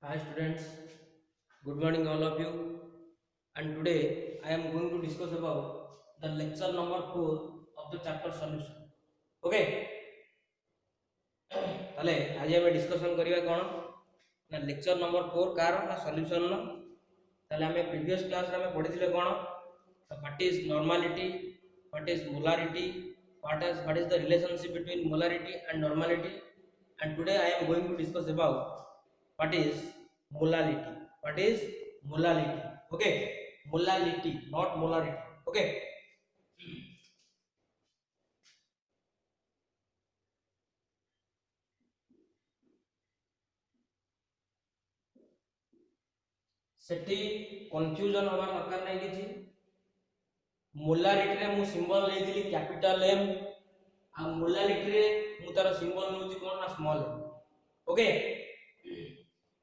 Hi students, good morning all of you. And today I am going to discuss about the lecture number 4 of the chapter solution. Okay, তাহলে আজ আমি discussion করিবা কোন না lecture number 4 car না solution ন তাহলে আমি প্রিভিয়াস ক্লাস রে আমি পড়িছিলে কোন what is normality, what is molarity, what is the relationship between molarity and normality, and today I am going to discuss about what is molality. What is molality? Okay, molality, not molarity. Okay, Sethi confusion हमार दरकार नहीं किछि molarity रे मु symbol लेइथिली capital M आ molarity रे मु तार symbol नउछि कोन ना स्मॉल एम. ओके,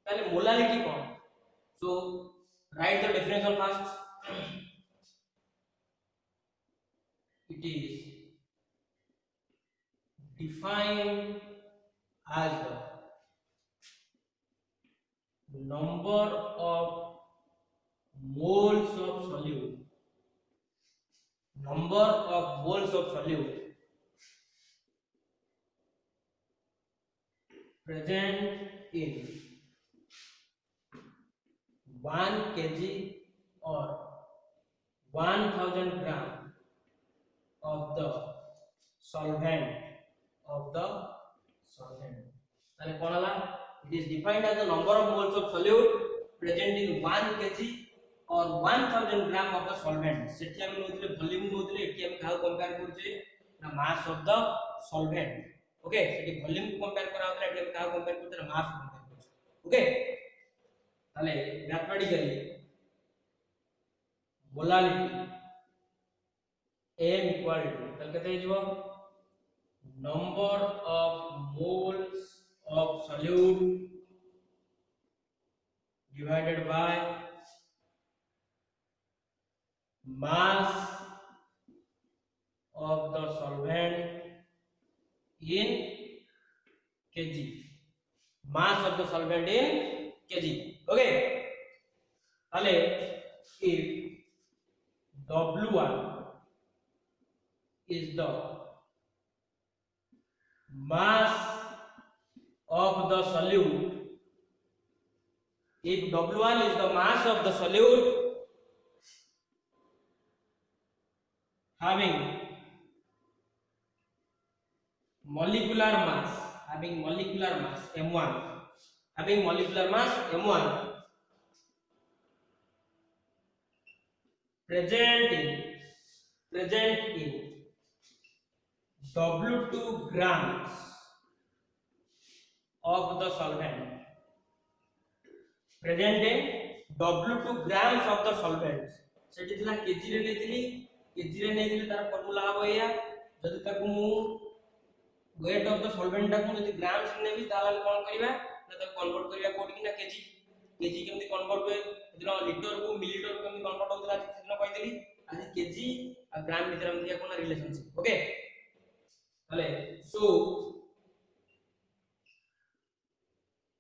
ताले molarity cone? So right the definition first. It is defined as the number of moles of solute, number of moles of solute present in 1 kg or 1000 gram of the solvent. তাহলে কোন হলা? It is defined as the number of moles of solute present in 1 kg or 1000 gram of the solvent. সেটি আমি নউতিলে volume নউতিলে এটি আমি cow compare করছি না মাস of the solvent. ওকে, সেটি ভলিউম কম্পেয়ার করা হলে এটি আমি কাউ কম্পেয়ার করতে না মাস কম্পেয়ার করছি. ওকে, তাহলে mathematically molarity m equal to তাহলে কত হইব number of moles of solute divided by mass of the solvent in kg, mass of the solvent in kg. Okay, তাহলে if w1 is the mass of the solute, if W1 is the mass of the solute having molecular mass M1, having molecular mass M1 present in W2 grams of the solvent, present in W2 grams of the solvent. সেটি দিলা KG রে নেইতিলি তার formula হবে ইয়া যদি তাকু মু weight of the solvent টাকু যদি grams নেবি তাহলে কোন করিবা না তাকে কনভার্ট করিবা কোড কিনা কেজি কেমতি কনভার্ট होय এদিন লিটার কু মিলিলিটার কেমতি কনভার্ট होतला সেদিন কইদেলি আজি কেজি আর গ্রাম ভিতরে আমি কোন রিলেশনশিপ. ওকে, তাহলে সো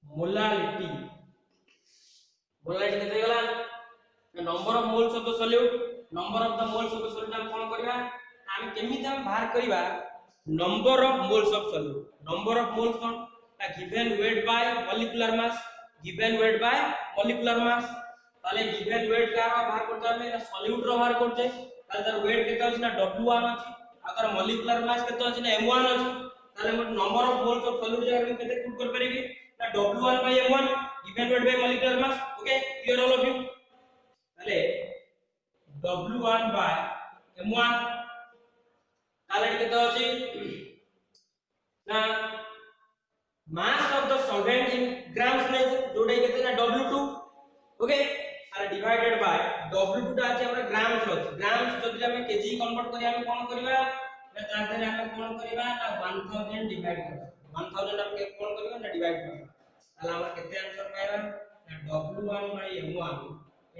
molality কেতে গলা number of moles of the solute, number of the moles of the solute हम कोन करबा हम केमिति हम बाहर करबा number of moles of solute. number of moles cone given weight by molecular mass, given weight by molecular mass. তাহলে given weight का बाहर करते हम ना solute रो बाहर करते তাহলে তার weight केते আছে না w1 আছে আর তার molecular mass केते আছে না m1 আছে. তাহলে মোট number of moles of solute জায়গা আমি কেতে পুট कर पारिबी না w1 by m1 given weight by molecular mass. Okay, clear all of you. তাহলে w1 by m1 তাহলে কেতে আছে না mass of the solvent in grams নাই जोडे केते ना w2. Okay, R divided by w2 টা আছে আমরা গ্রামস আছে গ্রামস যদি আমি কেজি কনভার্ট করি আমি কোন করিবা না তার দ্বারা আমি কোন করিবা না 1000 ডিভাইড করবা 1000 আমি কোন করিবা না ডিভাইড করবা তাহলে আমরা কেতে आंसर পাইবা না w1 by m1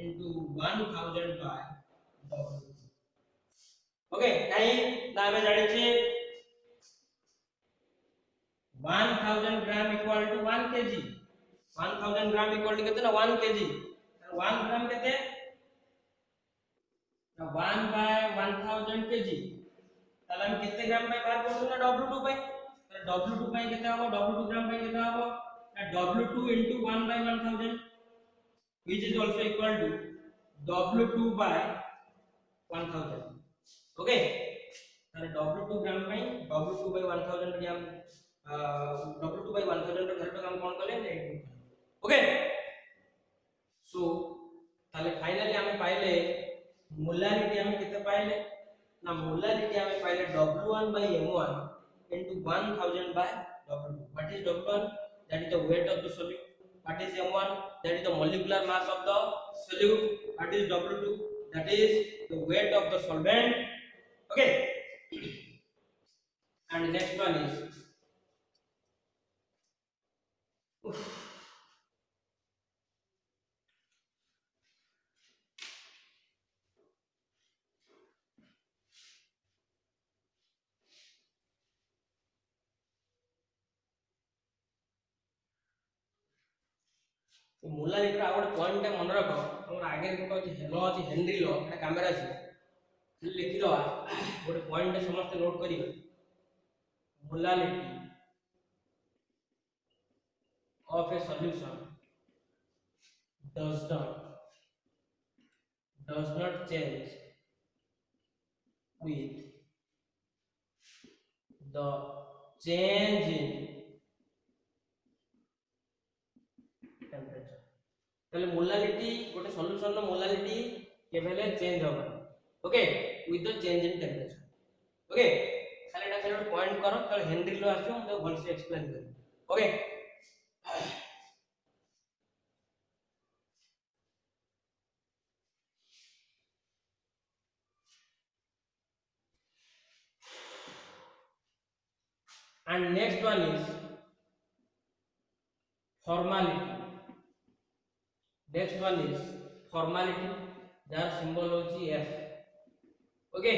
into 1000 by w2. Okay, नहीं ना हमें जानी छे 1000 gram equal to 1 kg 1000 gram equal to कितना 1 केजी 1 ग्राम कितने ना 1 बाय 1000 केजी ताले हम कितने ग्राम पे बाहर करछू ना W2 पे तो W2 पे कितना हो W2 ग्राम पे कितना हो ना W2 into 1 by 1000 which is also equal to W2 by 1000 okay ताले W2 ग्राम पे W2 by 1000 gram W2 by 1000 ର ଭ୍ୟାଲୁ ଟା ଆମେ କଣ କଲେ ओके सो ताले फाइनली हमें पाइले मोलारिटी हमें कितने पाइले ना मोलारिटी हमें पाइले W1 by M1 into 1000 by W2 what is W1 that is the weight of the solute what is M1 that is the molecular mass of the solute what is W2 that is the weight of the solvent okay and next one is molarity आ गोटे point टा मन रख हमर आगे गोटे अछि hello अछि हेनरी लॉ एटा कैमरा अछि खाली लिखि दवा गोटे पॉइंट टा समस्त नोट करिवे molarity of a solution does not change with the change in temperature ताले मोलारिटी गोटे सॉल्यूशन नो मोलारिटी केबेले चेंज होबा okay with the change in temperature okay खाली एटा खाली पॉइंट करो त हेनरी लॉ आछो हम तो भल से एक्सप्लेन कर okay and next one is formality next one is formality jar symbol hochi f okay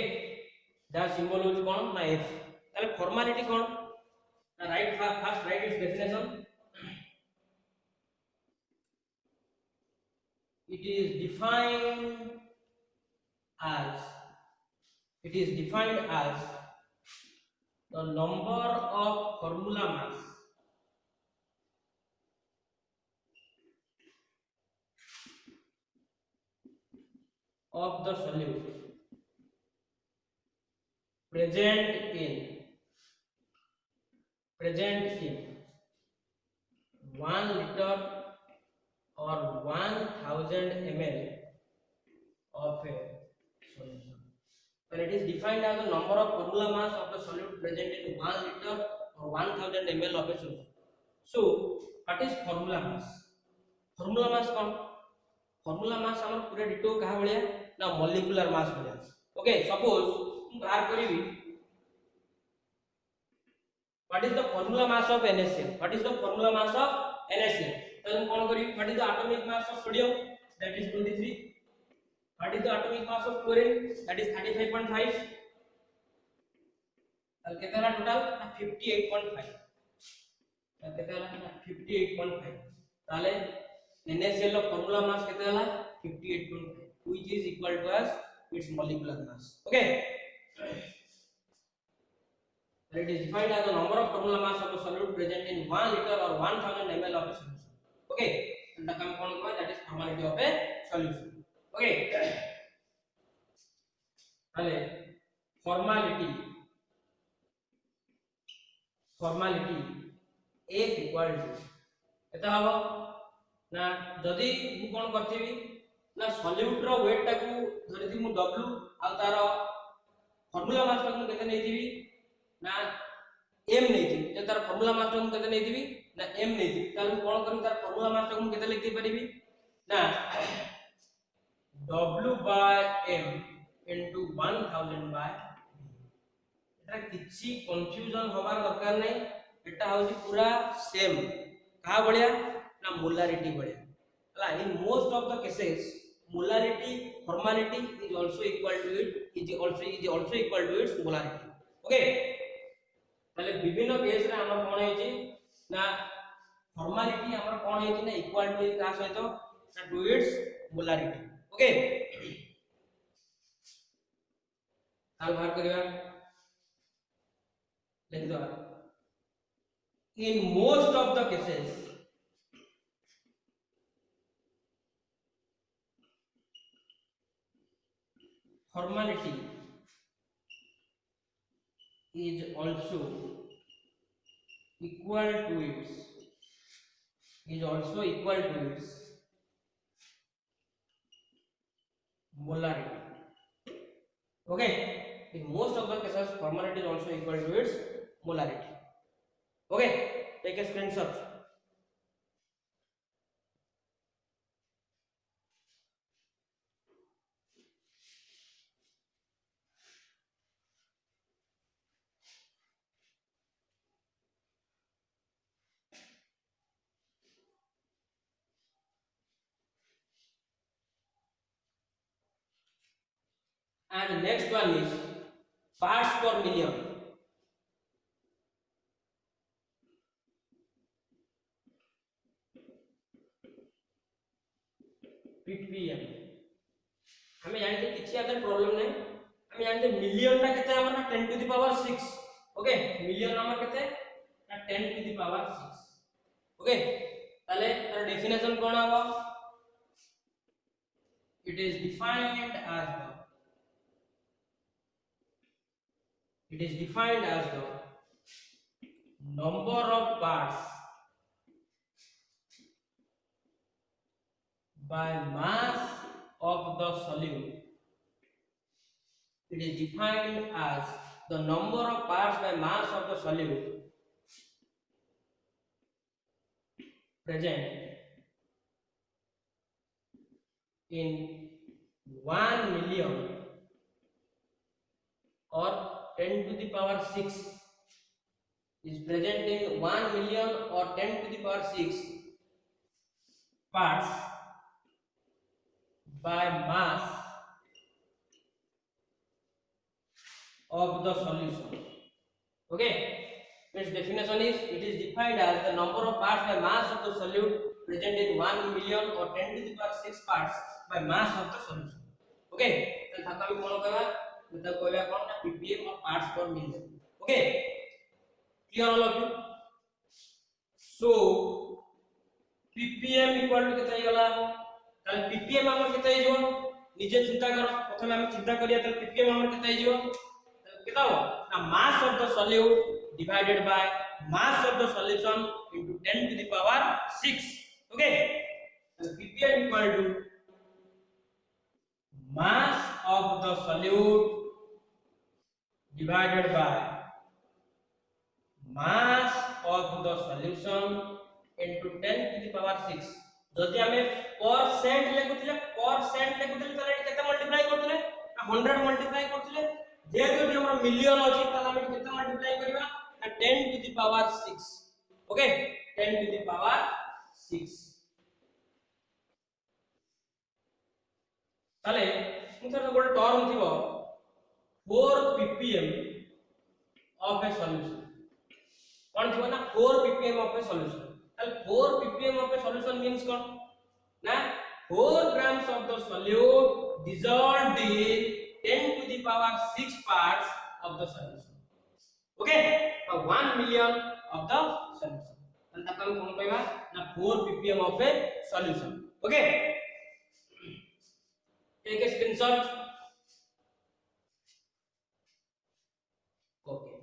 jar symbol hochi kon na f tale formality kon na right first write its definition it is defined as the number of formula mass of the solute present in 1 liter or 1000 ml of a solution. When it is defined as the number of formula mass of the solute present in 1 liter or 1000 ml of a solution. So, what is formula mass? Formula mass कौन? Formula mass हमर पूरा ditto कहा भलिया ना molecular mass भलिया. Okay, suppose हम बाहर करिवि what is the formula mass of NaCl? What is the formula mass of NaCl? तो हम कौन करिवि what is the atomic mass of sodium? That is 23. What is the atomic mass of chlorine? That is 35.5. अब कितना total 58.5. अब कितना 58.5. ताले NaCl ର formula mass कितना होला 58.5 which is equal to as its molecular mass. Okay. It is defined as the number of formula mass of a solute present in 1 liter or 1000 ml of a solution. Okay. And the compound that is formality of a solution. Okay.Ale formality F equal to eta habo ना जदि मु कोन करथिबी ना solute रो wait टाकू धरिथि मु W आ तार formula mass टाकू केते नैथिबी ना m नैथिबी जे तार फार्मूला मास टाकू केते नैथिबी ना m नैथिबी तार मु कोन करबी तार फार्मूला मास टाकू केते लिखि परिबी ना W by m into 1000 by एटा किछि कंफ्यूजन होबार दरकार नै एटा होची पूरा सेम का बढिया ना molarity बढ़िया हला in most of the cases molarity formality is also equal to its molarity okay ताले विभिन्न केस रे हमर कोन हेची ना फॉर्मालिटी हमर कोन हेछि ना इक्वल टू का सहित ना टू इट्स मोलारिटी ओके ताल बाहर करिया लिख दो in most of the cases formality is also equal to its molarity okay in most of the cases formality is also equal to its molarity okay take a screenshot and next one is parts per million ppm हमें जानते किछि अगर problem नहीं हमें जानते million टा केते हमर ना 10 to the power 6 okay million हमर केते ना 10 टू द पावर 6 ओके ताले तार डेफिनेशन कोन आबो it is defined as the number of parts by mass of the solute it is defined as the number of parts by mass of the solute present in 1 million or 10 to the power 6 is present in 1 million or 10 to the power 6 parts by mass of the solution okay its definition is it is defined as the number of parts by mass of the solute present in 1 million or 10 to the power 6 parts by mass of the solution okay then thaka भी कोन कहबा मतलब कहबा कोन ना ppm or parts per million okay clear all of you so ppm equal to केते गला ताले ppm हमर केते हिजो निजे चिंता करो प्रथमे हम चिंता करिया ताले ppm हमर केते हिजो केता हो ना mass of the solute divided by mass of the solution into 10 to the power 6 okay so ppm equal to mass of the solute divided by mass of the solution into 10 to the power 6 जदि हमें percent लेखुतिले ताले केते multiply करथिले 100 multiply करथिले जेहेतु हमरा million अछि ताले हम केते मल्टीप्लाई करबा 10 to the power 6 okay 10 to the power 6 ताले मुतर गोटे टर्म थिबो 4 ppm of a solution कोन थिबो ना 4 ppm of a solution ताले 4 ppm of a solution means कोन ना 4 grams of the solute dissolved in 10 to the power 6 parts of the solution okay now 1 million of the solution ताले ताका हम कोन कहबा ना 4 ppm of a solution okay take a screenshot okay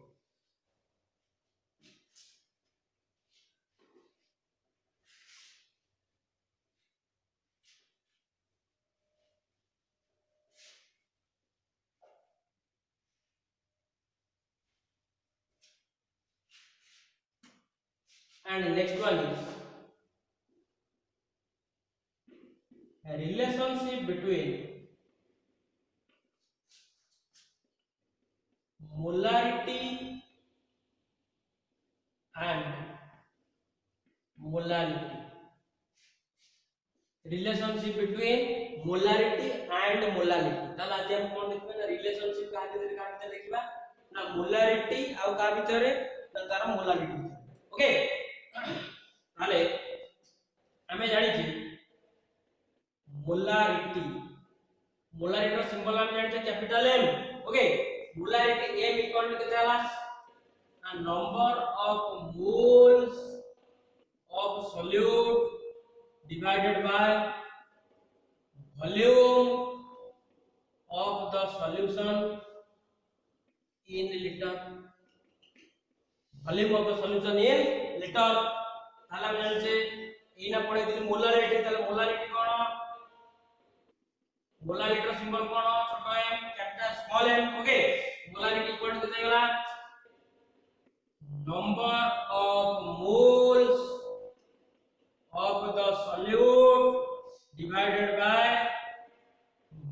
and next one is a relationship between molarity and molality relationship between molarity and molality ताला आज हम कोन देखबे ना रिलेशनशिप का आदि देखबा ना मोलारिटी आ का भीतर ना तार मोलालिटी ओके তাহলে আমি জানিছি মোলারিটি মোলারিটির সিম্বল আমি জানিছি capital M okay molarity m equal to কেতে হলা number of moles of solute divided by volume of the solution in liter volume of the solution in liter তাহলে আমি জানছে এই না পড়ে দিলে মোলারিটি তাহলে মোলারিটি কোন মোলারিটির সিম্বল কোন ছোট m capital small m okay molarity equal to কেতে গলা number of moles of the solute divided by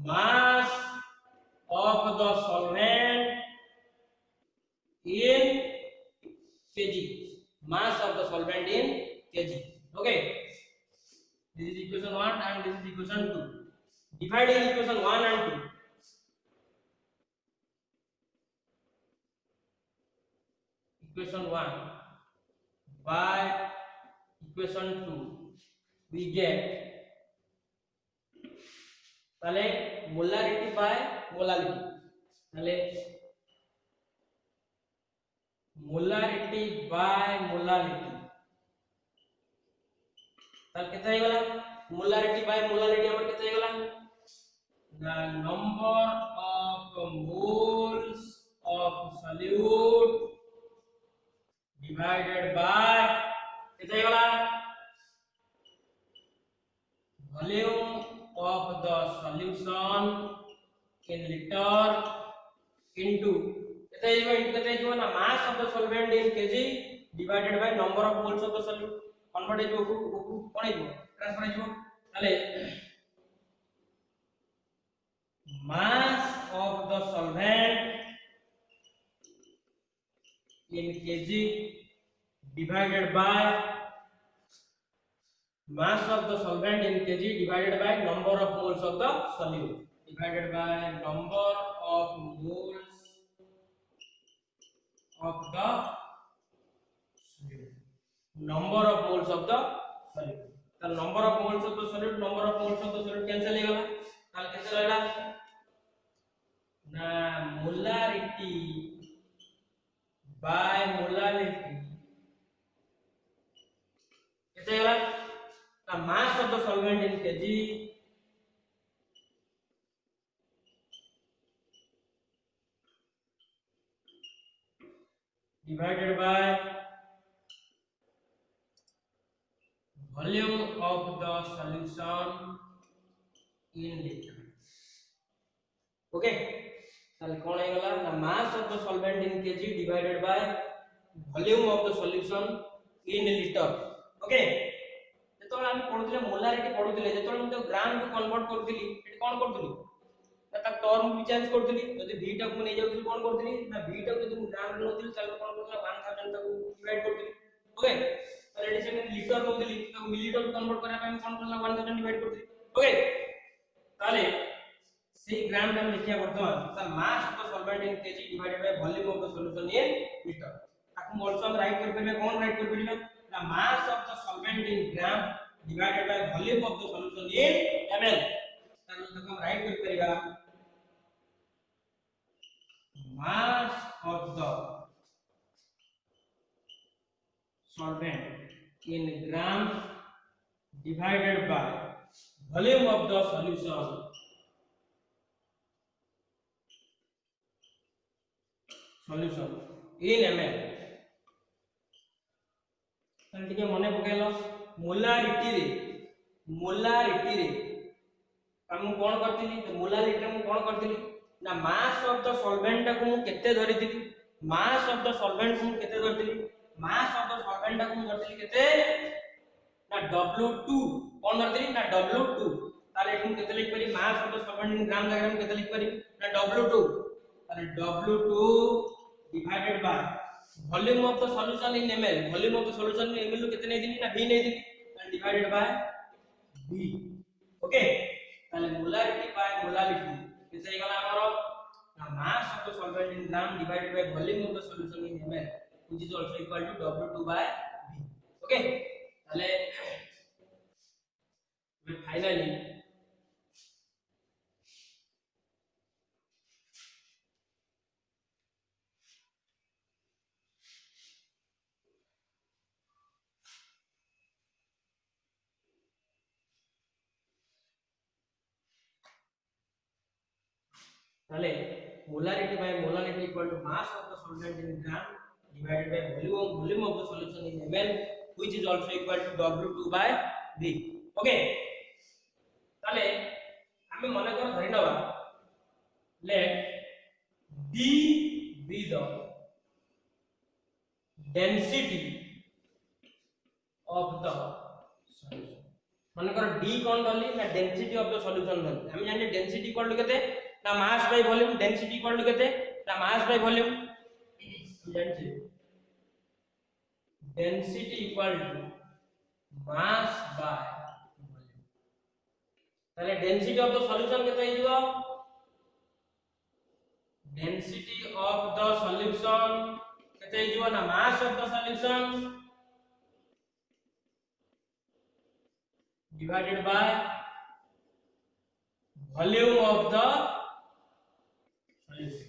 mass of the solvent in kg mass of the solvent in kg okay this is equation 1 and this is equation 2 dividing equation 1 and 2 equation 1 by equation 2 we get তাহলে molarity by molality তাহলে molarity by molality তাহলে কেতে হই গলা molarity by molality আমার কেতে হই গলা the number of moles of solute divided by কেতে হই গলা volume of the solution in liter into kete ibo into kete ibo na mass of the solvent in kg divided by number of moles of the solute convert ibo kon ibo transfer ibo tale mass of the solvent in kg divided by mass of the solvent in kg divided by number of moles of the solute divided by number of moles of the solute number of moles of the solute the number of moles of the solute number of moles of the solute cancel हो गला ताल केते रहला ना molarity by molality केते होला the mass of the solvent in kg divided by volume of the solution in liter okay তাহলে কোন হই গলা না mass of the solvent in kg divided by volume of the solution in liter okay যেতବେଳେ আমি পড়ুଥିଲେ molarity পড়ুଥିଲେ যেতବେଳେ ମୁଁ ଗ୍ରାମ କୁ convert କରୁଥିଲି ଏଠି কোন କରୁଥିଲି ତା ଟର୍ମ ବି ଚେଞ୍ଜ କରୁଥିଲି ଯଦି v ଟା କୁ ନେଇ ଯାଉଥିଲି কোন କରୁଥିଲି ନା v ଟା କୁ ଯଦି ମୁଁ ଗ୍ରାମ ରେ ନଉଥିଲି ତାହେଲେ কোন କରୁଥିଲା 1000 ତାକୁ ଡିଭାଇड କରୁଥିଲି ଓକେ ତାହେଲେ ଏଠି ସେମିତି ଲିଟର ନଉଥିଲି ତାକୁ ମିଲିଲିଟର କୁ କନଭର୍ଟ କରିବା ପାଇଁ কোন କରୁଥିଲା 1000 ଡିଭାଇड କରୁଥିଲି ଓକେ ତାହେଲେ ସେଇ ଗ୍ରାମ ଟା ଆମେ ଲେଖିବା ବର୍ତ୍ତମାନ ତା ମାସ of the solvent in kg divided by volume of the solution in litre ତାକୁ ଅଲସୋ ଆମେ ରାଇଟ କରି ପାରିବା कोन ରାଇଟ କରି ପାରିବା the mass of the solvent in gram divided by volume of the solution in ml ताको हम right कर परिबा mass of the solvent in gram divided by volume of the solution in ml ताले टिके मने पकेलो molarity रे हम कोन करथिली तो molarity हम कोन करथिली ना मास ऑफ द सॉल्वेंट को मु केते धरिथिली मास ऑफ द सॉल्वेंट को केते धरिथिली मास ऑफ द सॉल्वेंट को धरिथिली केते ना W2 कोन धरिथिली ना W2 ताले हम केते लिख परी mass of the solvent in gram जागा हम केते लिख परी ना W2 ताले W2 divided by volume of the solution in ml volume of the solution in ml कितने दिली ना v नहीं दिली and divided by v okay ताले मोलारिटी बाय मोलालिटी किसे गला हमरो ना mass of the solvent in gram divided by volume of the solution in ml which is also equal to w2 by v okay তাহলে আমি finally তাহলে molarity by molality equal to mass of the solvent in gram divided by volume of the solution in ml, which is also equal to W2 by V. Okay, তাহলে আমি মনে করে ধরি নেবা let D be the density of the solution. মনে করো D কোন ধরলি না density of the solution ধরলি। আমি জানি density ইকুয়াল টু কেতে না mass by volume, density equal to কেতে না mass by volume। জানছি density equal to mass by volume। তাহলে density of the solution কেতে হইব density of the solution কেতে হইব না mass of the solution divided by volume of the solution।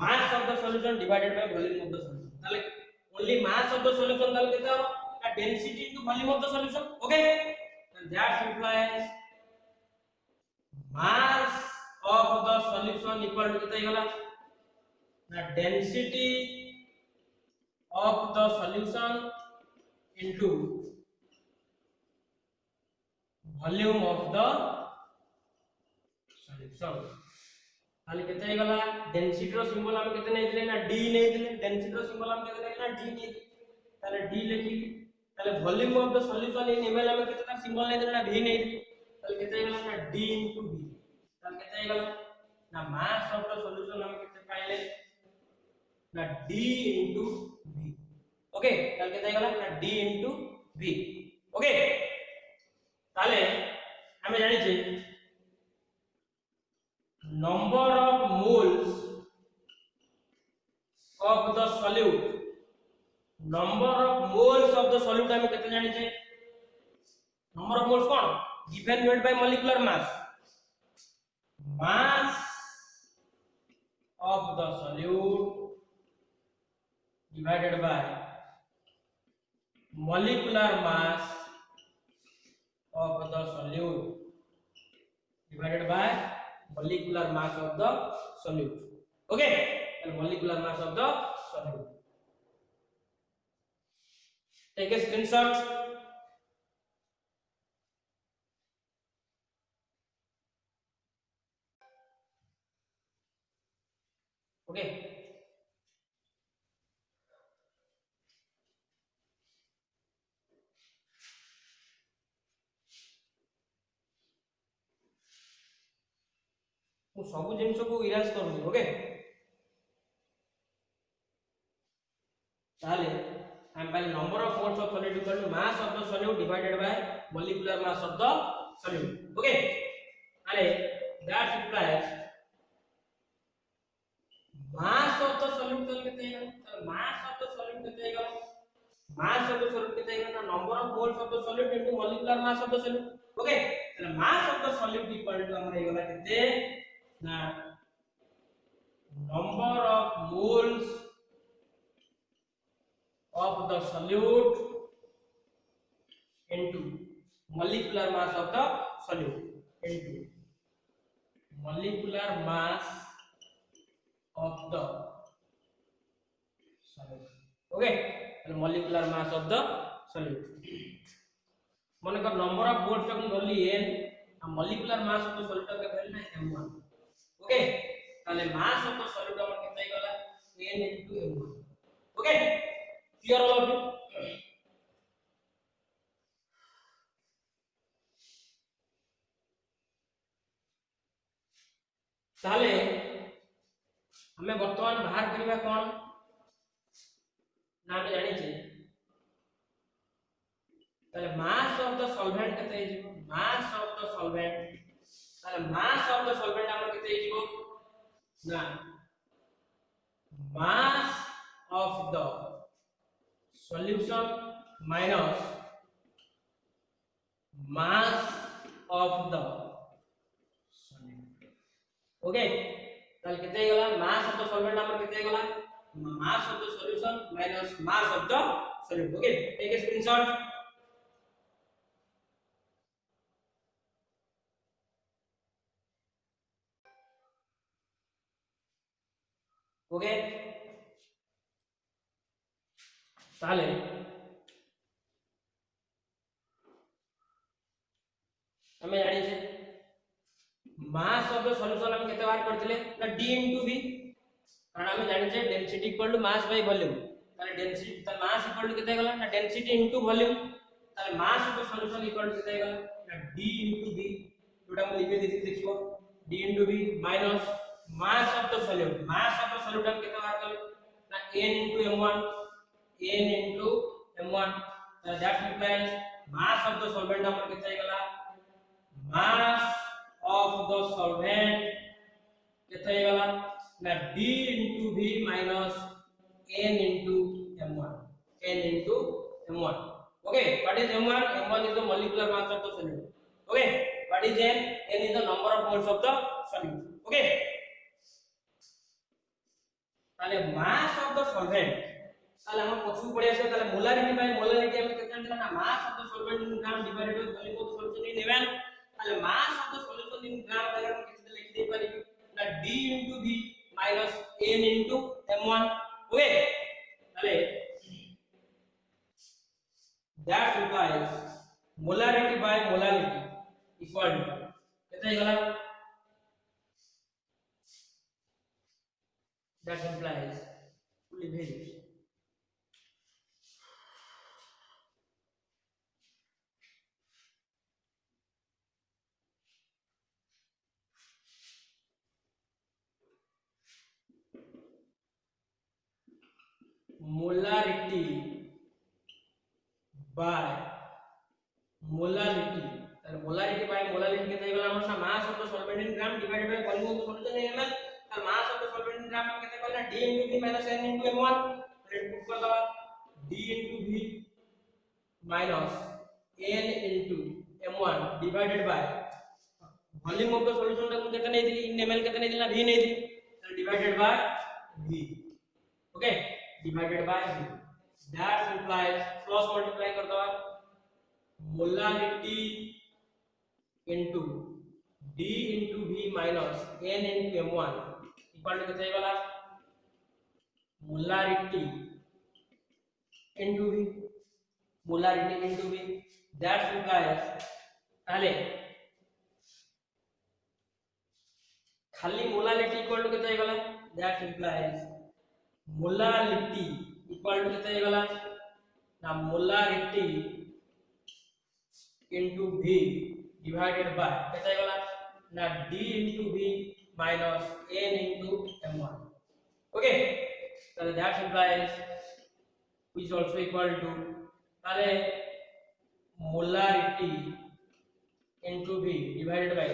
mass of the solution divided by volume of the solution। তাহলে only mass of the solution তাহলে কেতে হবে না density into volume of the solution। okay, and that implies mass of the solution equal to কেতে হইগলা না density of the solution into volume of the solution। তাহলে কেতে হইগলা density র symbol আমি কেতে নেইছিলে না d নেইছিলে, density র সিম্বল আমি কেতে নেইছিলে না d নেইছিলে। তাহলে d লিখি তাহলে volume of the solution in ml আমি কেতে তার সিম্বল নেইছিলে না v নেইছিলে। তাহলে কেতে হইগলা না d into v। তাহলে কেতে হইগলা না মাস অফ দ্য সলিউশন আমি কেতে পাইলে না d into v। ওকে, তাহলে কেতে হইগলা না d into v। ওকে, তাহলে আমি জানিছি number of moles of the solute, number of moles of the solute আমি কেতে জানিছে number of moles কোন given weight by molecular mass, mass of the solute divided by molecular mass of the solute divided by molecular mass of the solute। okay, and molecular mass of the solute, take a screenshot। okay, ମୁଁ ସବୁ ଜିନିଷକୁ Iraj କରୁନି। Okay, ତାହେଲେ ଆମେ ପାଇଲେ number of moles of solute equal to mass of the solute divided by molecular mass of the solute। Okay, তাহলে that implies mass of the solute তাহলে কেতে হইগলা তাহলে mass of the solute কেতে হইগলা mass of the solute কেতে হইগলা number of moles of the solute into molecular mass of the solute। Okay, তাহলে mass of the solute equal to আমরা হইগলা কেতে না number of moles of the solute into molecular mass of the solute into molecular mass of the solute। okay, and molecular mass of the solute মনে কর number of moles টা ধরলি n R molecular mass of the solute কে ধরলি না m1। okay, তাহলে mass of the solute আমার কেতে হইগলা n into m1। okay, clear all of you। তাহলে ଆମେ ବର୍ତ୍ତମାନ ବାହାର କରିବା କଣ ନା ଆମେ ଜାଣିଛେ তাহলে mass of the solvent কেতে ହେଇଯିବ mass of the solvent। তাহলে mass of the solvent ଆମର କେତେ ହେଇଯିବ ନା mass of the solution minus mass of the solid. Okay ताल केते गला mass of the solvent हमर केते गला mass of the solution minus mass of the solid. Okay take a screenshot. Okay ताले हमें जानि छे mass of the solution हम केते बार करथिले ना d into v कारण हमें जानि छे density equal to mass by volume ताले density त mass equal to केते गला ना density into volume ताले mass of the solution equal to केते गला ना d into v जोटा हम लिखे देथि देखियो d into v minus mass of the solute हम केते बार कर ना n into m1 that implies mass of the solvent हमर केते गला mass of the solvent केते गला ना d into v minus n into m1 okay what is m1 is the molecular mass of the solute. Okay what is n is the number of moles of the solute. Okay ताले mass of the solvent ताले हम पछू पड़े आसे ताले molarity by molarity हम केते जानला ना mass of the solvent in gram divided by volume of the solution in ml ताले mass of the solution in gram अगर हम केते लिख दे पारी ना d into v minus n into m1. Okay ताले that implies molarity by molality equal to केते गला that implies fully varies molarity by molality तर molarity by molality केते गला हमर ना mass of the solvent in gram divided by volume of the solution in ml तर mass of the solvent in gram हम केते गला d into v minus n into m1 red book कर दवा d into v minus n into m1 divided by volume of the solution टा केते नै दिली in ml केते नै दिला v नै दिली तर divided by v. Okay divided by v that implies cross multiply कर दवा molarity into d into v minus n into m1 equal to केते गला molarity into v that implies ताले खाली molarity equal to केते गला that implies molality equal to केते गला ना molarity into v divided by केते गला ना d into v minus n into m1. Okay so that implies which is also equal to ताले molarity into v divided by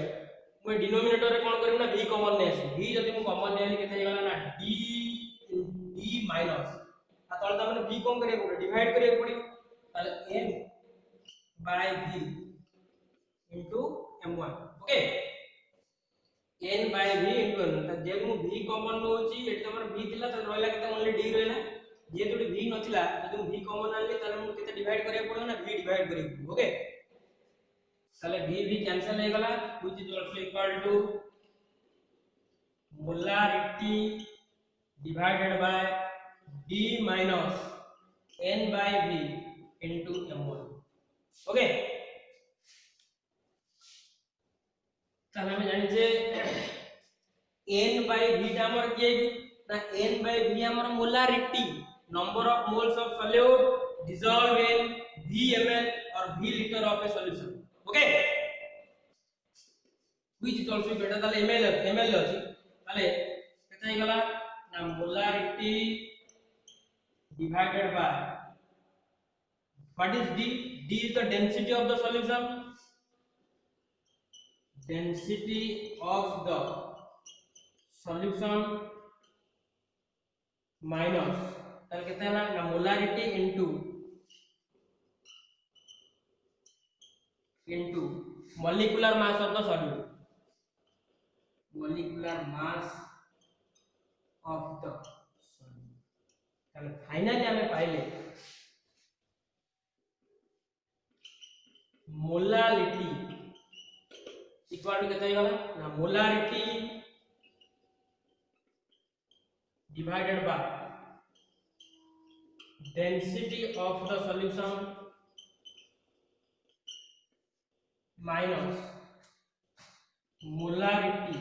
मैं denominator रे कोन करिम ना v कॉमन ने आसी v जदि मु कॉमन ने आली केते गला ना d माइनस आ तळ त माने v कम करे पड़ो डिवाइड करे पड़ो ताले n by v into m1. Okay n by v into m त जे मु v कॉमन होची एट तमर v थिला त रहला केते ओनली d रहला जे तोडी v नथिला जदि मु v कॉमन आनली त मु केते डिवाइड करे पड़ो ना v डिवाइड करे पड़ो. ओके ताले v कैंसिल हो गला which is also equal to molarity divided by d minus n by v into m1. Okay ताले हम जानि जे n by v टा हमर के ना n by v हमर molarity number of moles of solute dissolved in v ml or v liter of a solution. Okay which is also better than ml अछि ताले केते गला ना molarity divided by what is d is the density of the solution minus ताले केते हला ना molarity into into molecular mass of the solute. Molecular mass of the solute. তাহলে ফাইনালি আমি পাইলে মোলারিটি ইকুয়াল টু কেতে হইগলা না molarity divided by density of the solution minus molarity